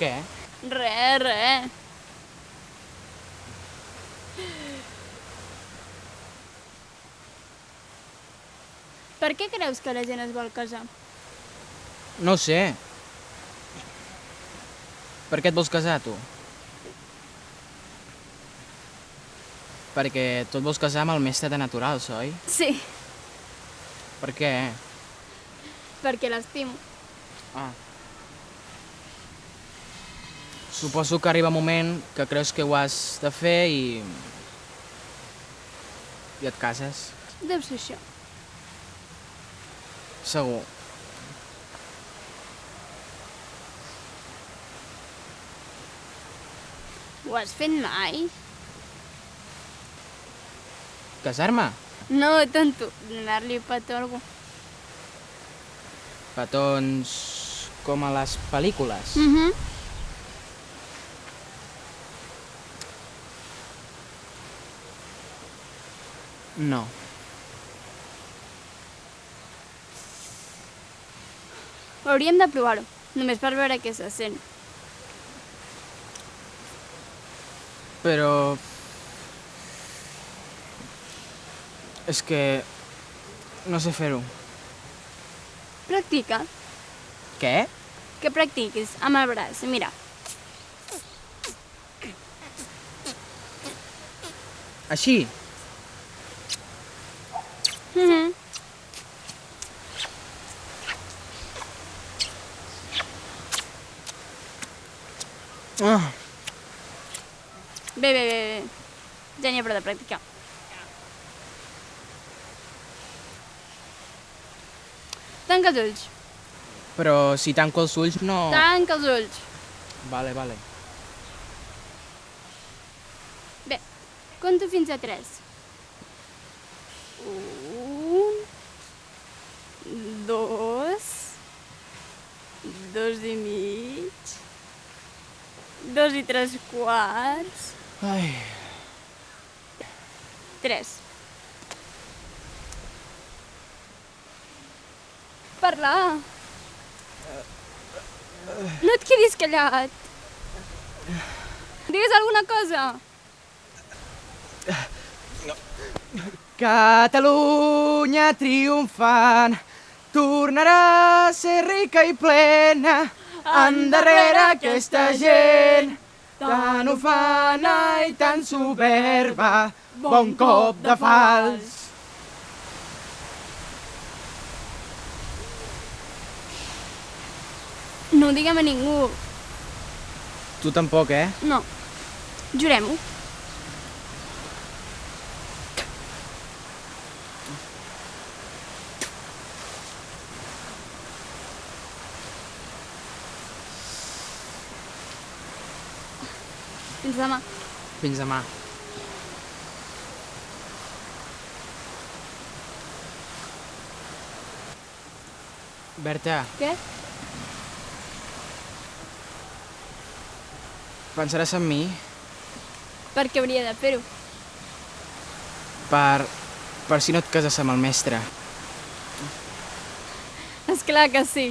Què? Res. Per què creus que la gent es vol casar? No ho sé. Per què et vols casar, tu? Perquè tu et vols casar amb el mestre de naturals, oi? Sí, Per què? perquè l'estimo. Ah. Suposo que arriba un moment que creus que ho has de fer i et cases. Deu ser això. Segur. Ho has fet mai? Casar-me? No, tonto, donar-li petó a algú. Petons com a les pel·lícules. No. Hauríem de provar-ho, només per veure què se sent. Però... és que... no sé fer-ho. Practica. Què? Que practiquis amb el braç, mira. Així? Ah, Bé. Ja n'hi ha prou de practicar. Tanca els ulls. però si tanco els ulls no... Tanca els ulls. Vale. Bé, conto fins a 3. 1, 2, 2 i mig, 2 i 3/4, Ai... 3. Parlar. No et quedis callat. Digues alguna cosa. Catalunya triomfant, tornarà a ser rica i plena, endarrere aquesta gent, tan ufana i tan soberba, bon cop de fals. No ho diguem a ningú. Tu tampoc, eh? No. Jurem-ho. Fins demà. Fins demà. Berta, Què? pensaràs en mi? Per què hauria de fer-ho? Per si no et cases amb el mestre. Esclar que sí.